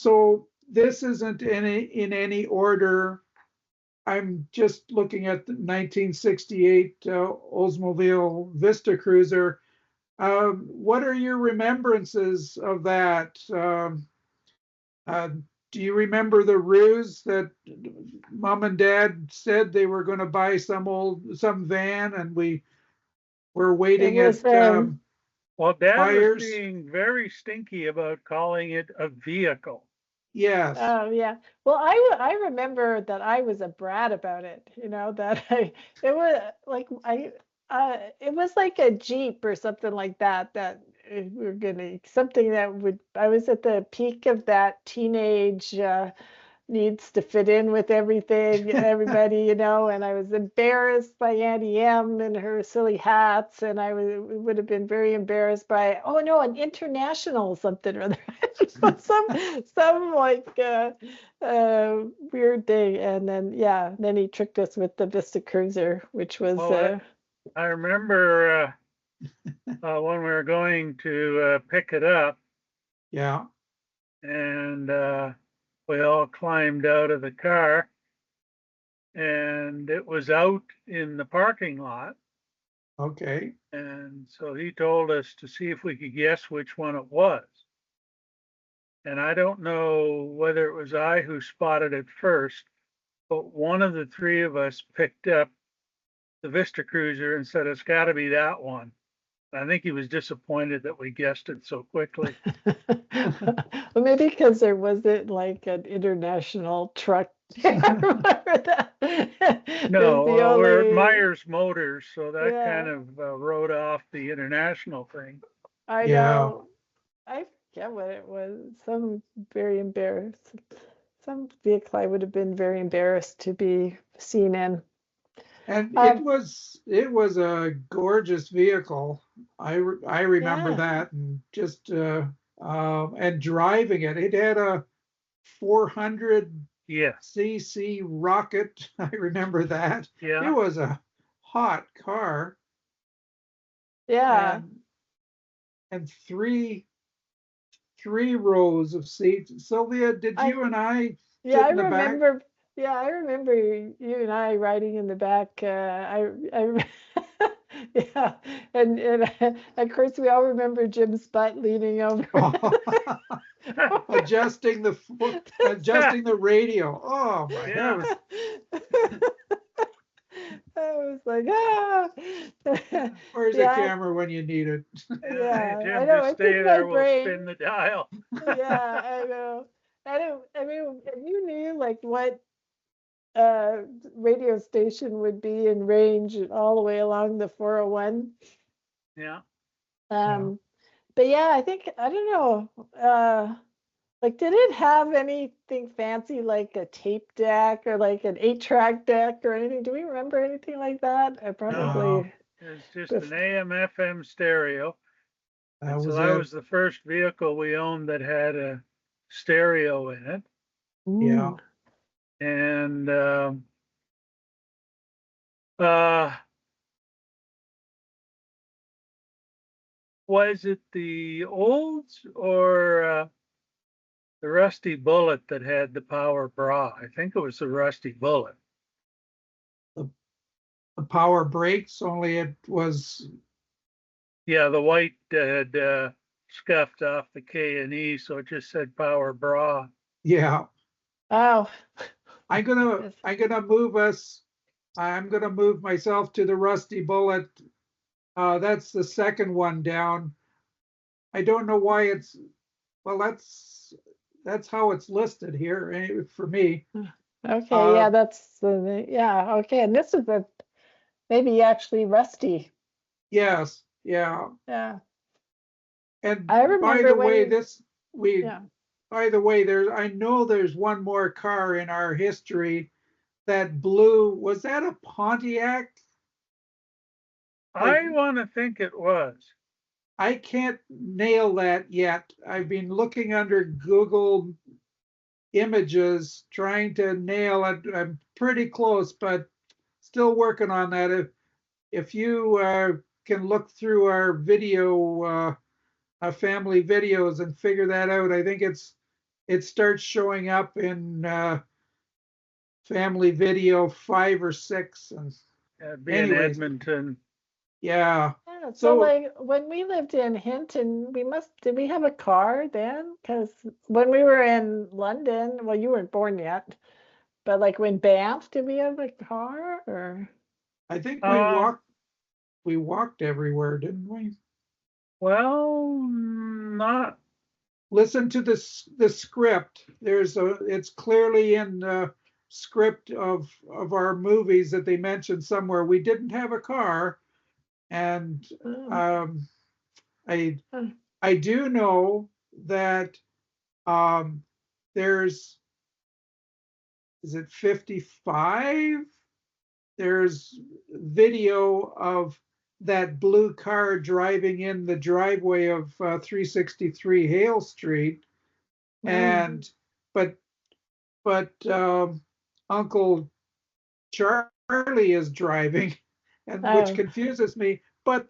So this isn't in any order. I'm just looking at the 1968 Oldsmobile Vista Cruiser. What are your remembrances of that? Uh, do you remember the ruse that mom and dad said they were going to buy some van, and we were It waiting was, at Well, Dad was Myers? being very stinky about calling it a vehicle. Yes. oh yeah. Well, I remember that I was a brat about it, that it was like it was like a Jeep or something like that we were gonna something that would I was at the peak of that teenage needs to fit in with everybody, and I was embarrassed by Auntie M and her silly hats, and would have been very embarrassed by, oh no, an international something or other. some like weird thing. And then he tricked us with the Vista Cruiser, which was Well, I remember when we were going to pick it up, Yeah. and we all climbed out of the car, and it was out in the parking lot. Okay. And so he told us to see if we could guess which one it was. And I don't know whether it was I who spotted it first, but one of the three of us picked up the Vista Cruiser and said, it's got to be that one. I think he was disappointed that we guessed it so quickly. well, maybe because there wasn't like an international truck. I remember that. No, the we're at only Myers Motors, so that yeah kind of wrote off the international thing. I Yeah. know. I forget what it was. Some very embarrassed. Some vehicle I would have been very embarrassed to be seen in. And Um, it was a gorgeous vehicle. I remember yeah, that, and just and driving it. It had a 400 Yeah, cc rocket. I remember that. It yeah. was a hot car, yeah. and three rows of seats. Sylvia, did I you and I Yeah, sit I in the back? remember. Yeah, I remember you and I riding in the back. Yeah, and of course we all remember Jim's butt leaning over. Adjusting the radio. Oh my Yeah, heavens. I was like, ah. Where's the Yeah, camera when you need it? yeah. Hey, yeah. I Jim, know. just It's in stay my there. We'll brain. spin the dial. Yeah, I know. I mean, if you knew like what radio station would be in range all the way along the 401. Yeah. Yeah. But yeah, I think I don't know. Like, did it have anything fancy like a tape deck or like an 8-track deck or anything? Do we remember anything like that? I No, probably. It's just an bef- AM FM stereo. that And so was that it. was the first vehicle we owned that had a stereo in it. Yeah. Ooh. And uh, was it the Olds or the Rusty Bullet that had the power bra? I think it was the Rusty Bullet. The, the power brakes, only it was, Yeah, the white had scuffed off the K and E, so it just said power bra. yeah. Oh. I'm gonna Yes. I'm gonna move us. I'm gonna move myself to the Rusty Bullet. That's the second one down. I don't know why it's, well, that's how it's listed here for me. Okay. Uh, Yeah, that's yeah. Okay, and this is a maybe actually Rusty. yes, yeah. Yeah, And I by remember the when way, you. Yeah. there's I know there's one more car in our history, that blue, was that a Pontiac? Like, I want to think it was. I can't nail that yet. I've been looking under Google images trying to nail it. I'm pretty close, but still working on that. If you can look through our video, family videos, and figure that out, I think it starts showing up in family video 5 or 6, and It'd be in anyways, Edmonton. yeah. Yeah, so So like when we lived in Hinton, did we have a car then? Because when we were in London, well, you weren't born yet, but like when Banff, did we have a car or? I think Um, we walked everywhere, didn't we? well, not, Listen to the script. It's clearly in the script of our movies that they mentioned somewhere. We didn't have a car, and Um, um, I uh, I do know that um, there's is it 55? There's video of that blue car driving in the driveway of 363 Hale Street, mm, and but Uncle Charlie is driving, and which oh, confuses me. But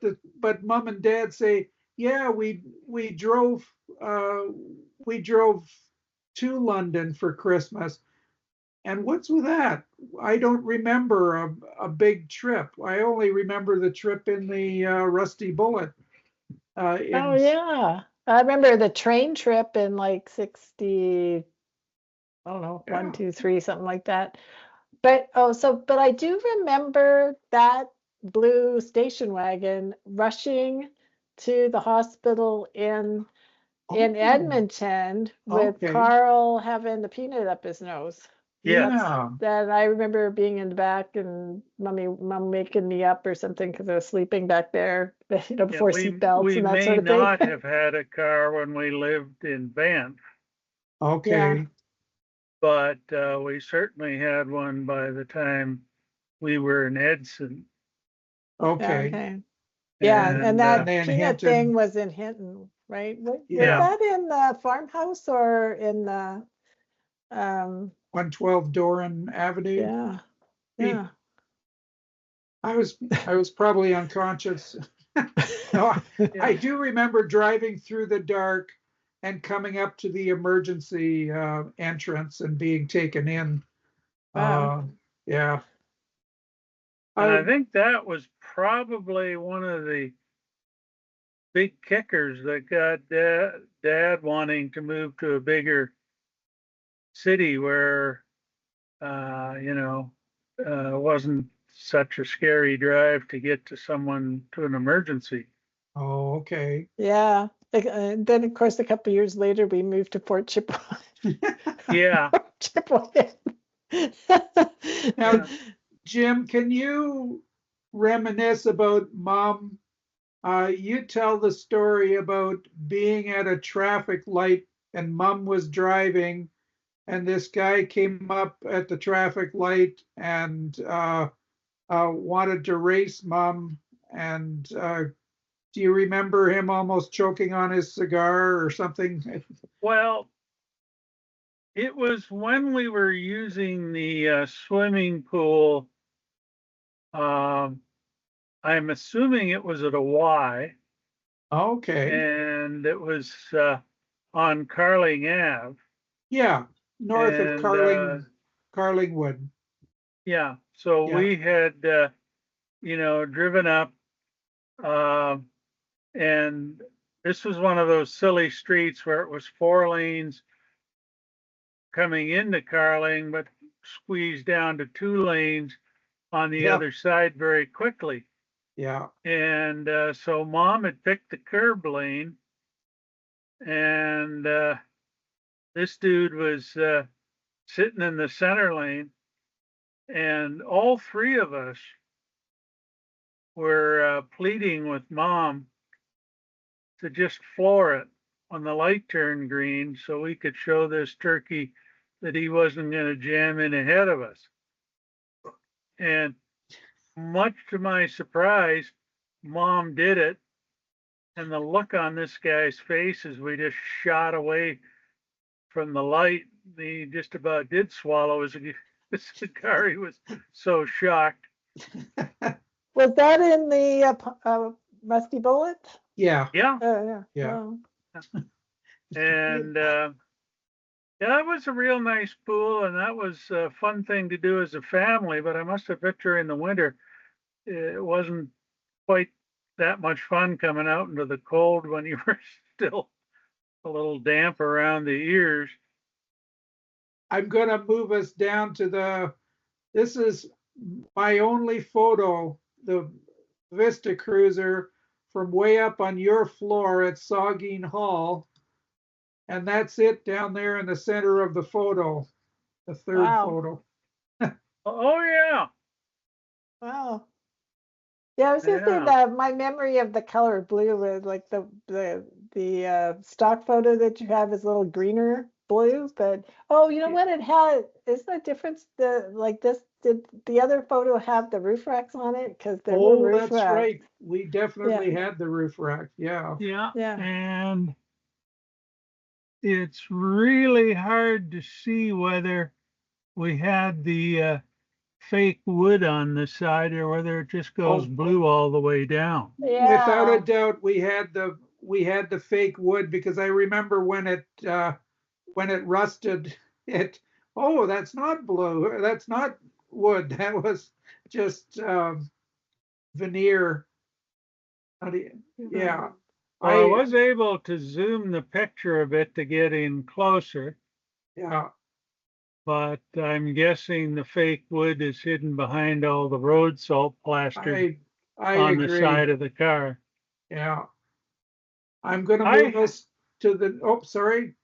mom and dad say, yeah, we drove uh, we drove to London for Christmas. And what's with that? I don't remember a big trip. I only remember the trip in the Rusty Bullet. oh In yeah. I remember the train trip in like 60, I don't know, one, Yeah, two, three, something like that. But I do remember that blue station wagon rushing to the hospital in oh, Edmonton with okay, Carl having the peanut up his nose. yes. That's yeah, that I remember being in the back and mom making me up or something because I was sleeping back there, Yeah, before seat belts we and that may sort of thing. not have had a car when we lived in Banff, Yeah. okay, but we certainly had one by the time we were in Edson. Yeah, okay. okay. Yeah, and And And that then peanut thing Hinton, was in Hinton, right? Was yeah, yeah, that in the farmhouse or in the um 112 Doran Avenue. yeah, Be- yeah. I was probably unconscious. No, yeah, I do remember driving through the dark and coming up to the emergency entrance and being taken in. Wow. Uh, yeah. and I Um, think that was probably one of the big kickers that got dad wanting to move to a bigger city where, you know, wasn't such a scary drive to get to someone to an emergency. oh, okay. Yeah. And then of course a couple of years later we moved to Fort Chippewa. Yeah, Chippewa. Now, yeah. Jim, can you reminisce about mom? You tell the story about being at a traffic light and mom was driving, and this guy came up at the traffic light and wanted to race mom. And do you remember him almost choking on his cigar or something? Well, it was when we were using the swimming pool. Um, I'm assuming it was at a Y, Okay. and it was on Carling Ave. Yeah. North of And Carlingwood. yeah, so Yeah. we had, driven up, uh, and this was one of those silly streets where it was 4 lanes coming into Carling, but squeezed down to 2 lanes on the Yeah. other side very quickly. Yeah. And so mom had picked the curb lane, and this dude was sitting in the center lane, and all three of us were pleading with mom to just floor it when the light turned green so we could show this turkey that he wasn't going to jam in ahead of us. And much to my surprise, mom did it. And the look on this guy's face as we just shot away from the light, he just about did swallow his cigar. He was so shocked. Was that in the Musty Bullet? Yeah. Yeah. Oh yeah. Yeah. Oh. And Yeah, that was a real nice pool, and that was a fun thing to do as a family. But I must admit, during the winter, it wasn't quite that much fun coming out into the cold when you were still a little damp around the ears. I'm going to move us down to this is my only photo, the Vista Cruiser from way up on your floor at Saugeen Hall. And that's it down there in the center of the photo, the third Wow. photo. Oh yeah, Wow. Yeah, I was gonna say yeah, that my memory of the color blue was like the stock photo that you have is a little greener blue, but oh, you know what it had is the difference the like this did the other photo have the roof racks on it? Because there were Oh, roof that's racks. right. We Yeah, definitely had the roof rack. Yeah. yeah. yeah. And it's really hard to see whether we had the fake wood on the side or whether it just goes Oh, blue all the way down. without a Yeah. doubt, we had the fake wood because I remember when it rusted, it oh, that's not blue. That's not wood. That was just veneer. Yeah, Mhm. Well, I I was able to zoom the picture a bit to get in closer, yeah, but I'm guessing the fake wood is hidden behind all the road salt plastered I I on the agree. side of the car. Yeah, I'm going to move I us to the. Oh, sorry.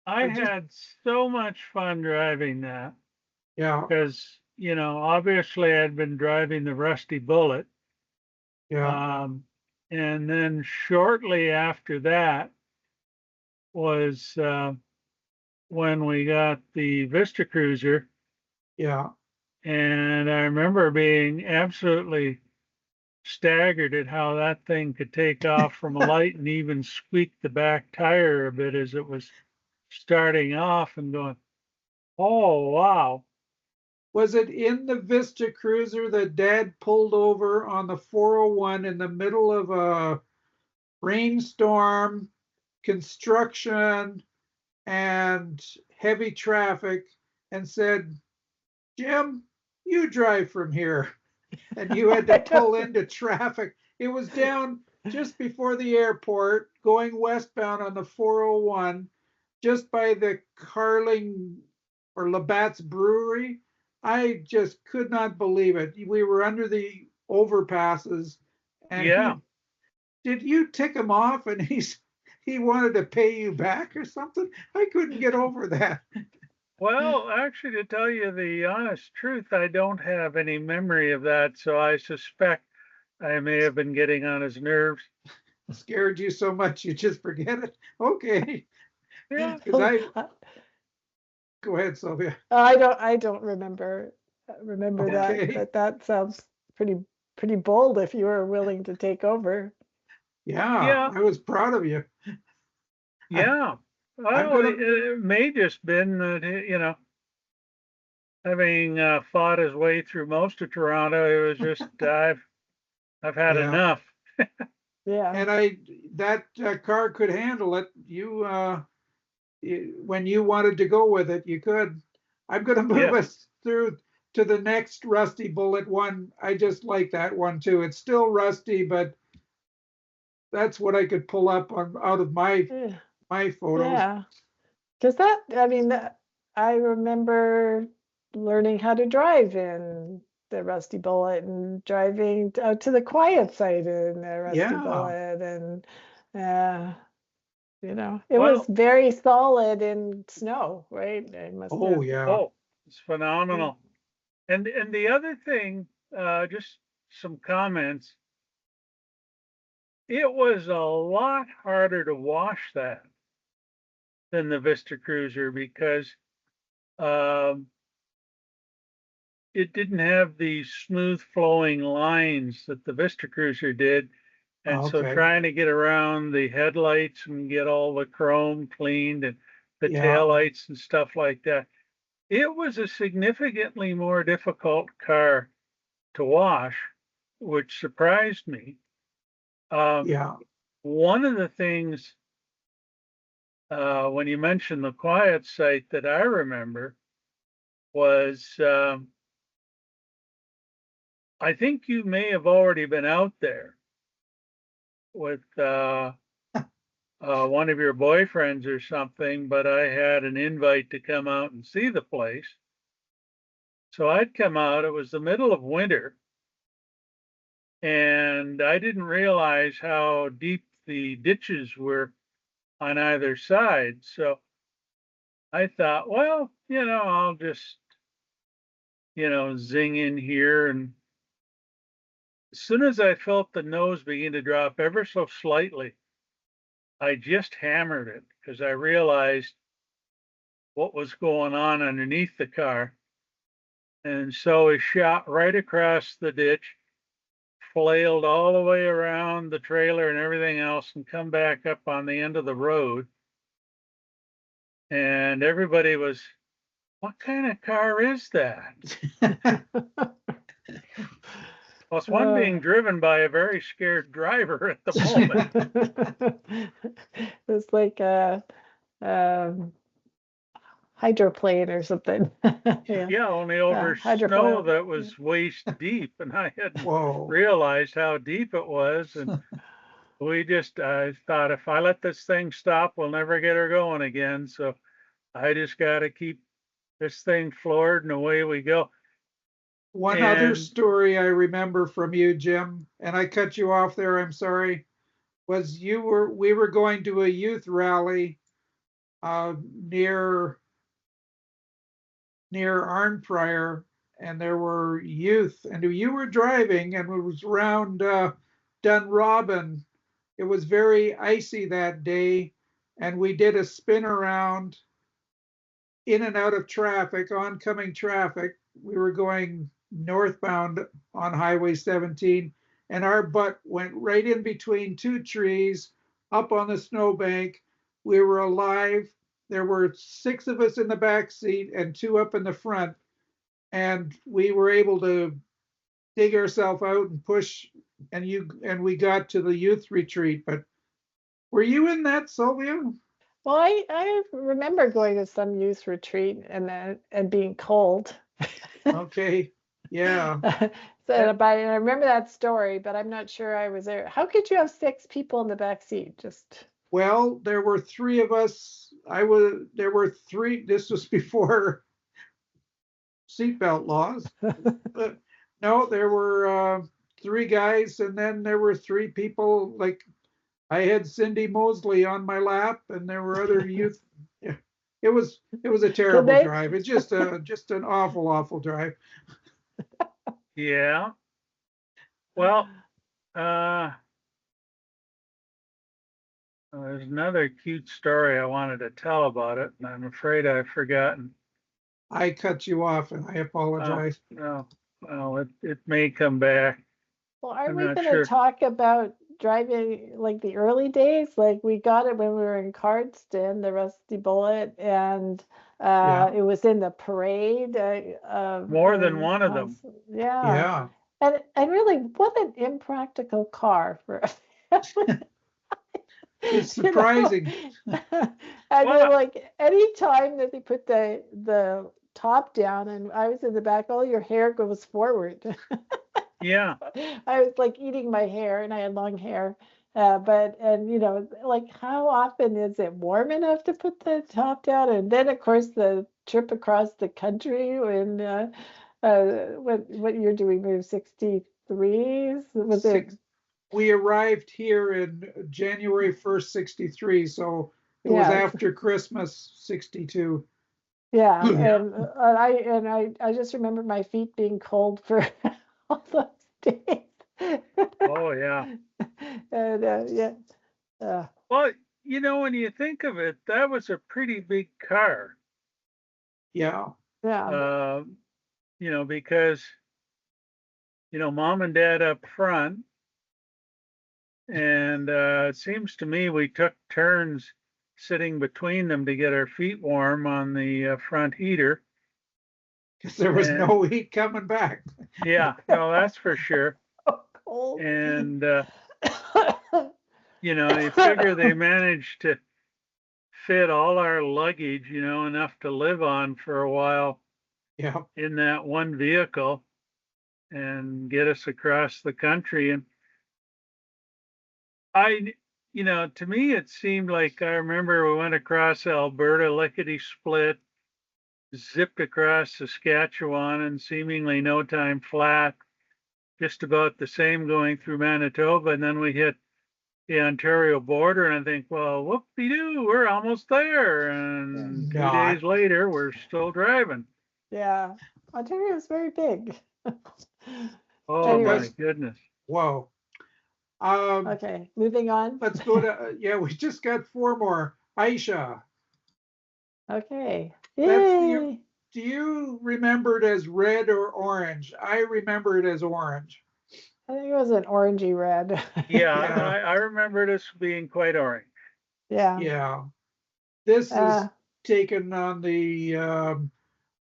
I I just had so much fun driving that yeah, because, obviously I'd been driving the Rusty Bullet. yeah, Um, and then shortly after that was when we got the Vista Cruiser. yeah. And I remember being absolutely staggered at how that thing could take off from a light and even squeak the back tire a bit as it was starting off and going, oh, wow. Was it in the Vista Cruiser that Dad pulled over on the 401 in the middle of a rainstorm, construction, and heavy traffic and said, Jim, you drive from here? And you had to I pull don't. into traffic. It was down just before the airport, going westbound on the 401, just by the Carling or Labatt's Brewery. I just could not believe it. We were under the overpasses, and Yeah. did you tick him off? And he wanted to pay you back or something. I couldn't get over that. Well, actually, to tell you the honest truth, I don't have any memory of that. So I suspect I may have been getting on his nerves. Scared you so much you just forget it. Okay, Yeah. because I go ahead, Sylvia. I don't remember that, Okay, but that sounds pretty pretty bold if you were willing to take over. yeah, Yeah. I was proud of you. I, Yeah. I'm Well, gonna, it may just been that, having fought his way through most of Toronto, it was just I've had yeah, enough. Yeah. and that car could handle it. When you wanted to go with it, you could. I'm gonna move Yes. us through to the next Rusty Bullet one. I just like that one too. It's still rusty, but that's what I could pull up on out of Yeah. my photos. Yeah. Because I mean, I remember learning how to drive in the Rusty Bullet and driving out to the quiet side in the Rusty Yeah. Bullet. And, uh, it was Well, very solid in snow, right? I must Oh have. yeah. oh, it's phenomenal. And the other thing, just some comments. It was a lot harder to wash that than the Vista Cruiser because um, it didn't have these smooth flowing lines that the Vista Cruiser did. And so Okay. trying to get around the headlights and get all the chrome cleaned and the Yeah. taillights and stuff like that, it was a significantly more difficult car to wash, which surprised me. Um, Yeah. one of the things when you mentioned the quiet site that I remember was, I think you may have already been out there with one of your boyfriends or something, but I had an invite to come out and see the place. So I'd come out, it was the middle of winter, and I didn't realize how deep the ditches were on either side. So I thought, well, I'll just, zing in here. And as soon as I felt the nose begin to drop ever so slightly, I just hammered it because I realized what was going on underneath the car. And so it shot right across the ditch, flailed all the way around the trailer and everything else, and come back up on the end of the road. And everybody was, what kind of car is that? Well, it's one being driven by a very scared driver at the moment. It's like a hydroplane or something. Yeah, only over snow hydrofoil. that was waist deep, and I hadn't Whoa. realized how deep it was. And I thought, if I let this thing stop, we'll never get her going again. So I just got to keep this thing floored, and away we go. One other story I remember from you, Jim, and I cut you off there, I'm sorry, was we were going to a youth rally near Arnprior, and there were youth, and you were driving, and it was around Dunrobin. It was very icy that day, and we did a spin around in and out of traffic, oncoming traffic. We were going northbound on Highway 17, and our butt went right in between two trees up on the snowbank. We were alive. There were 6 of us in the back seat and 2 up in the front, and we were able to dig ourselves out and push, and we got to the youth retreat. But were you in that, Sylvia? Well, I remember going to some youth retreat and being cold. Okay, yeah. But I remember that story, but I'm not sure I was there. How could you have 6 people in the back seat? Well, there were 3 of us. There were 3. This was before seatbelt laws. But no, there were 3 guys, and then there were 3 people. Like I had Cindy Mosley on my lap, and there were other youth. Yeah, it was a terrible drive. It's just an awful drive. Yeah. Well, there's another cute story I wanted to tell about it, and I'm afraid I've forgotten. I cut you off, and I apologize. No, well, it may come back. Well, aren't we going to talk about driving like the early days? Like we got it when we were in Cardston, the Rusty Bullet, and it was in the parade. More than one of them. Yeah. And really, what an impractical car for a family. It's surprising. And then, like any time that they put the top down and I was in the back, all your hair goes forward. Yeah. I was like eating my hair, and I had long hair. Like how often is it warm enough to put the top down? And then of course the trip across the country when what year do we move? 63? Was it? We arrived here in January 1st, 63. So it was after Christmas, 62. Yeah. And I just remember my feet being cold for all those days. Oh, yeah. And well, when you think of it, that was a pretty big car. Yeah. Yeah. Because, mom and dad up front. And it seems to me we took turns sitting between them to get our feet warm on the front heater. Because there was no heat coming back. Yeah, no, that's for sure. Cold. And, you figure they managed to fit all our luggage, enough to live on for a while Yeah. in that one vehicle and get us across the country. And to me, it seemed like I remember we went across Alberta, lickety split, zipped across Saskatchewan in seemingly no time flat, just about the same going through Manitoba. And then we hit the Ontario border, and I think, well, whoop-de-doo, we're almost there. And 2 days Not. later, we're still driving. Yeah. Ontario is very big. Oh Anyway, my goodness. Whoa. Um, okay, moving on. let's go to, yeah, we just got 4 more. Aisha, Okay. that's the, Yay. do you remember it as red or orange? I remember it as orange. I think it was an orangey red. Yeah, Yeah. I remember this being quite orange. Yeah. Yeah. This is Uh, taken on the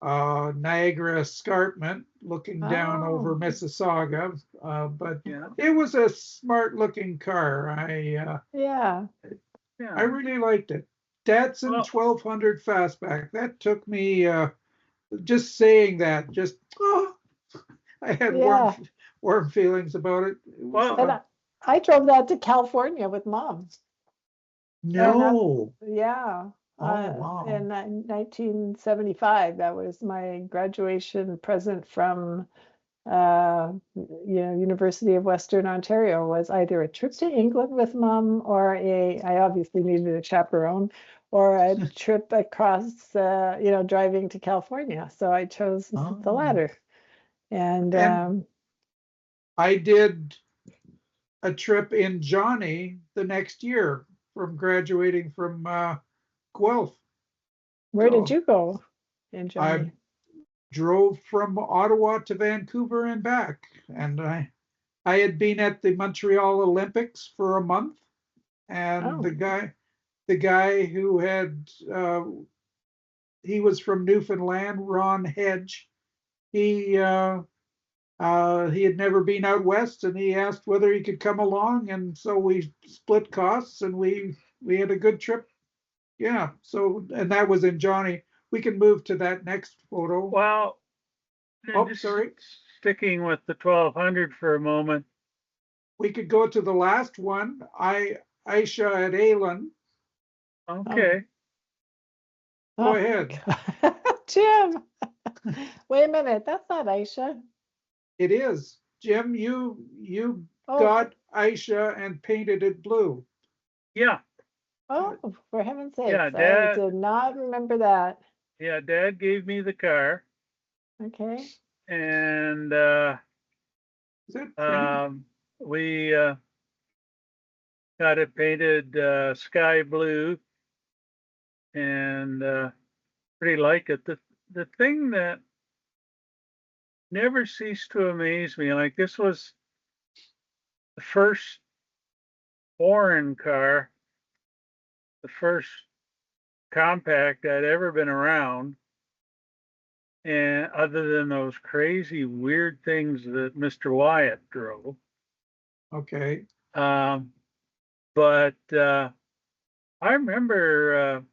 Niagara Escarpment, looking down over oh, Mississauga. But Yeah, it was a smart looking car. yeah. I yeah. really liked it. Datsun Well, 1200 Fastback. That took me just saying that. Just I had Yeah. warm feelings about it. It was well, And I drove that to California with mom. And no. yeah, Oh wow. in 1975, that was my graduation present from University of Western Ontario, was either a trip to England with mom or I obviously needed a chaperone, or a trip across, driving to California. So I chose the Oh. latter. And And I did a trip in Johnny the next year from graduating from Guelph. where did So you go in I Johnny? drove from Ottawa to Vancouver and back, and I had been at the Montreal Olympics for a month, and Oh, the guy who had he was from Newfoundland, Ron Hedge. He had never been out west, and he asked whether he could come along, and so we split costs, and we had a good trip. Yeah. So, and that was in Johnny. We can move to that next photo. well, and Oh, just sorry. sticking with the 1200 for a moment. We could go to the last one. Aisha at Aylan. oh, Okay. Go oh. ahead. Jim, wait a minute, that's not Aisha. It is. Jim, you Oh, got Aisha and painted it blue. Yeah, oh, for heaven's yeah, sakes, I Dad. did not remember that. Yeah, Dad gave me the car, Okay. and Is it pretty? um, we got it painted sky blue, and pretty like it. The thing that never ceased to amaze me, like this was the first foreign car, the first compact I'd ever been around, and other than those crazy weird things that Mr. Wyatt drove. Okay. Um, but I remember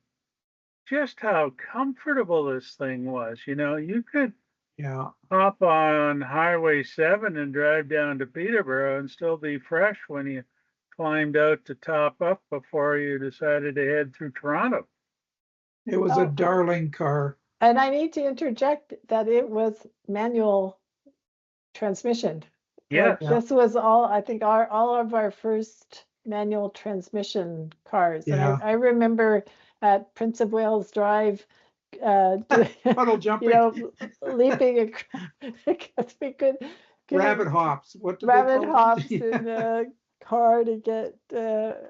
just how comfortable this thing was. You could Yeah. hop on Highway 7 and drive down to Peterborough and still be fresh when you climbed out to top up before you decided to head through Toronto. It was a Oh, darling car. and I need to interject that it was manual transmission. Like Yes. Yeah. this was I think all of our first manual transmission cars. And Yeah. I remember at Prince of Wales Drive, Puddle jumping. leaping across because we could Rabbit hops. What did they rabbit call hops them? in the car to get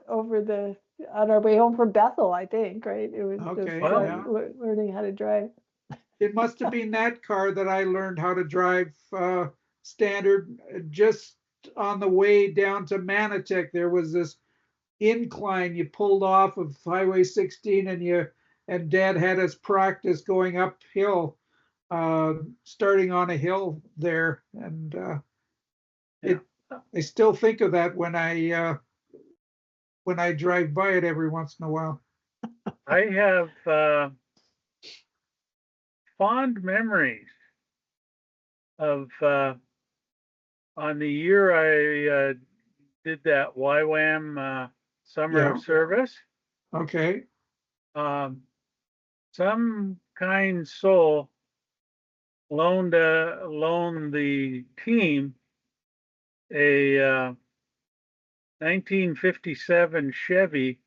over on our way home from Bethel, I think, right? It was just Okay. Well, Yeah. learning how to drive. It must have been that car that I learned how to drive standard just on the way down to Manotick. There was this incline you pulled off of Highway 16, and Dad had us practice going uphill, starting on a hill there, and yeah. I still think of that when I drive by it every once in a while. I have fond memories of on the year I did that YWAM summer Yeah. of service. Okay. Um, some kind soul loaned the team a 1957 Chevy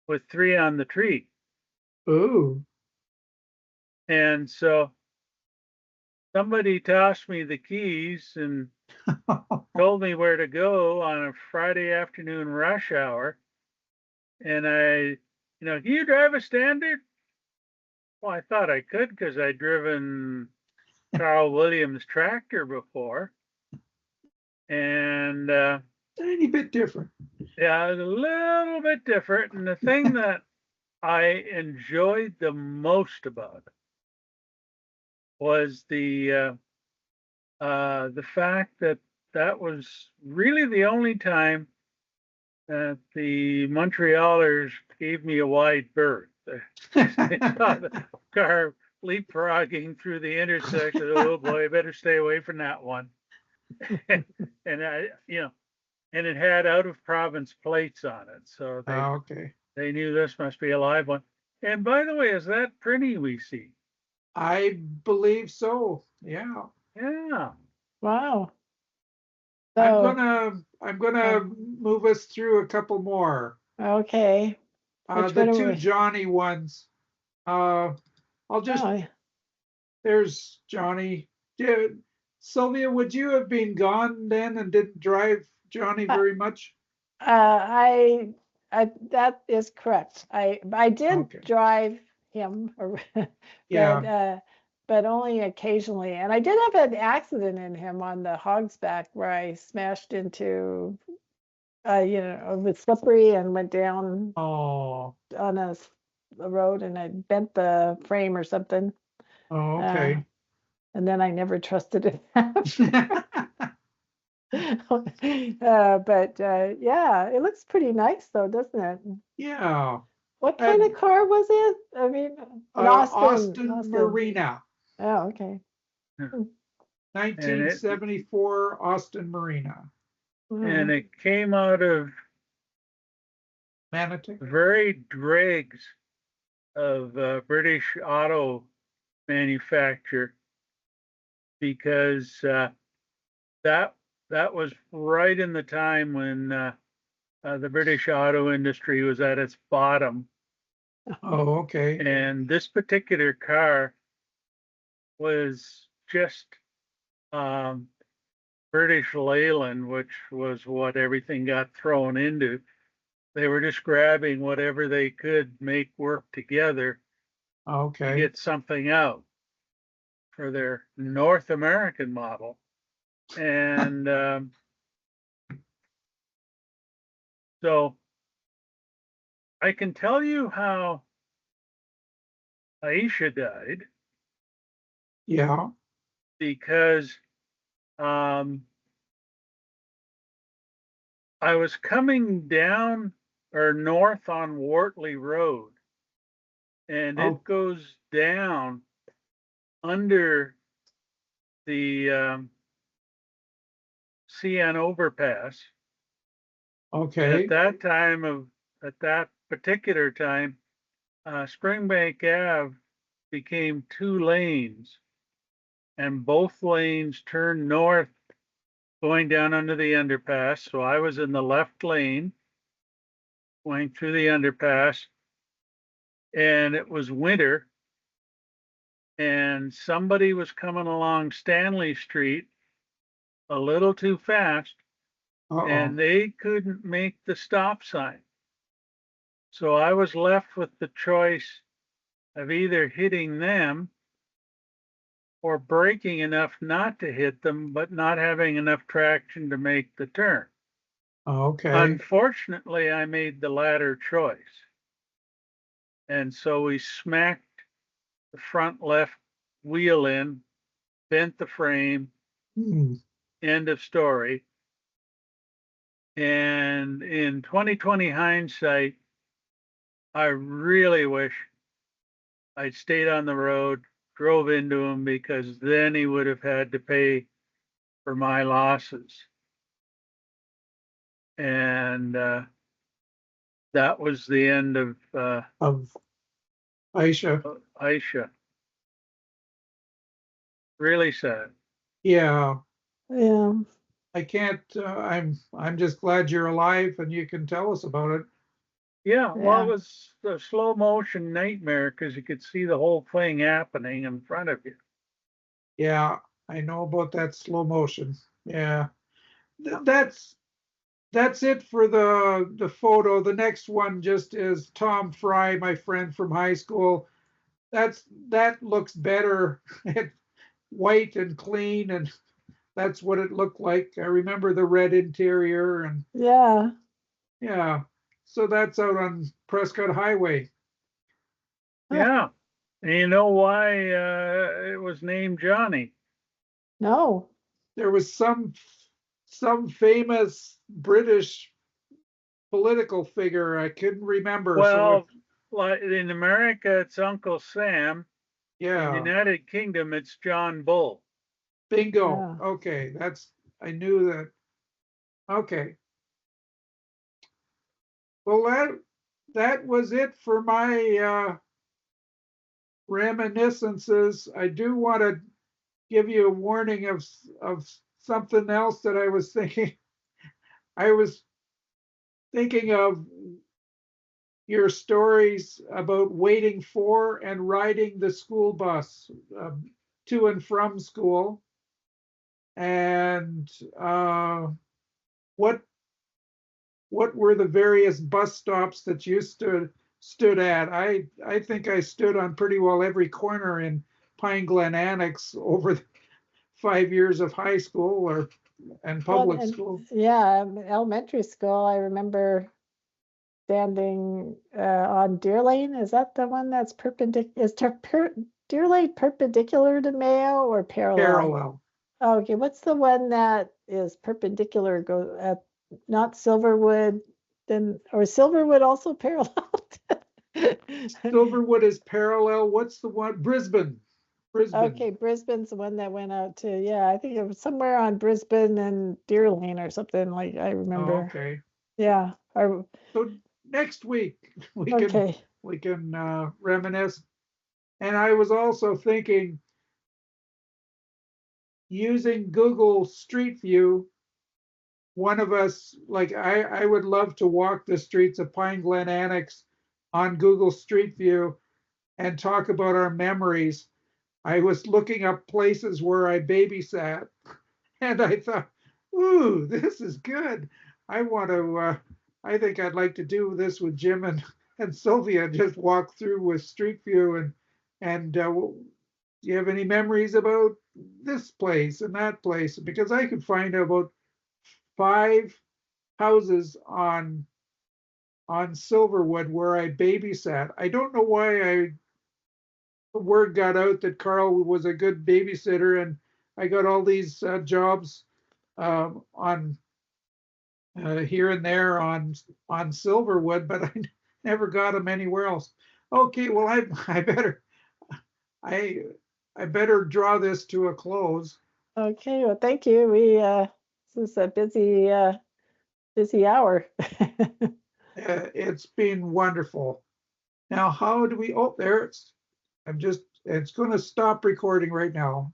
with 3 on the tree, Ooh. and so somebody tossed me the keys and told me where to go on a Friday afternoon rush hour. And can you drive a standard? Well, I thought I could because I'd driven Carl Williams tractor before. And Tiny bit different. yeah, a little bit different. And the thing that I enjoyed the most about it was the fact that that was really the only time that the Montrealers gave me a wide berth. They saw the car leapfrogging through the intersection. Oh boy, I better stay away from that one. and and it had out of province plates on it, so Okay. they knew this must be a live one. And by the way, is that Prinny we see? I believe so. Yeah. Yeah. Wow. I'm So, gonna I'm uh, gonna move us through a couple more. okay. Which The one are two we? Johnny ones. Uh, I'll just Oh, there's Johnny. Sylvia, would you have been gone then and didn't drive Johnny uh, very much? that is correct. I did Okay. drive him, Yeah. but only occasionally. And I did have an accident in him on the Hogsback where I smashed into, it was slippery and went down Oh. on a road and I bent the frame or something. Oh, Uh, okay. and then I never trusted it. But yeah, it looks pretty nice though, doesn't it? Yeah. What kind of And car was it? I mean, an Austin, Austin Austin. Marina, Oh, okay. Hmm. And it 1974 Austin Marina. and Wow. it came out of Manitou. very dregs of British auto manufacture because that that was right in the time when the British auto industry was at its bottom, Oh, okay. and this particular car was just um, British Leyland, which was what everything got thrown into. They were just grabbing whatever they could make work together to Okay. get something out for their North American model. And so I can tell you how Aisha died Yeah. because um, I was coming down or north on Wortley Road, and Oh, it goes down under the CN overpass. And okay. at that particular time, Springbank Ave became 2 lanes, and both lanes turned north going down under the underpass. So I was in the left lane going through the underpass, and it was winter, and somebody was coming along Stanley Street a little too fast, Uh-oh. and they couldn't make the stop sign. So I was left with the choice of either hitting them or braking enough not to hit them, but not having enough traction to make the turn. Okay. Unfortunately, I made the latter choice. And so we smacked the front left wheel in, bent the frame, Hmm. end of story. And in 2020 hindsight, I really wish I'd stayed on the road, drove into him, because then he would have had to pay for my losses. And that was the end of Of Aisha. Aisha. Really sad. Yeah, Yeah. I can't. I'm just glad you're alive and you can tell us about it. Yeah, well, it Yeah. was a slow motion nightmare because you could see the whole thing happening in front of you. Yeah, I know about that slow motion. Yeah, that's it for the photo. The next one just is Tom Fry, my friend from high school. That looks better. It's white and clean, and that's what it looked like. I remember the red interior, and Yeah. yeah. So that's out on Prescott Highway. Huh. Yeah. And you know why it was named Johnny? No. There was some famous British political figure. I couldn't remember. So if, Well, like in America, it's Uncle Sam. In the yeah, United Kingdom, it's John Bull. bingo. Yeah. Okay, I knew that. Okay. Well, that was it for my reminiscences. I do want to give you a warning of something else that I was thinking. I was thinking of your stories about waiting for and riding the school bus to and from school, and what what were the various bus stops that you stood at? I think I stood on pretty well every corner in Pine Glen Annex over the 5 years of high school or and Well, public and school. yeah, elementary school, I remember standing on Deer Lane. Is that the one that's perpendicular? Deer Lane perpendicular to Mayo or parallel? Parallel. Oh, okay, what's the one that is perpendicular, go at, not Silverwood, then, or Silverwood also parallel? Silverwood is parallel. What's the one? Brisbane. Brisbane. Okay, Brisbane's the one that went out to, yeah, I think it was somewhere on Brisbane and Deer Lane or something, like I Oh, remember. okay. Yeah, or, So next week we can okay. reminisce. And I was also thinking using Google Street View. One of us, like I would love to walk the streets of Pine Glen Annex on Google Street View and talk about our memories. I was looking up places where I babysat, and I thought, ooh, this is good. I want to. I think I'd like to do this with Jim and Sylvia. Just walk through with Street View and do you have any memories about this place and that place? Because I could find about 5 houses on Silverwood where I babysat. I don't know why the word got out that Carl was a good babysitter, and I got all these jobs on here and there on Silverwood, but I never got them anywhere else. Okay, well I better I I better draw this to a close. Okay, well, thank you. This is a busy hour. It's been wonderful. Now, how do we? Oh, there it's. It's going to stop recording right now.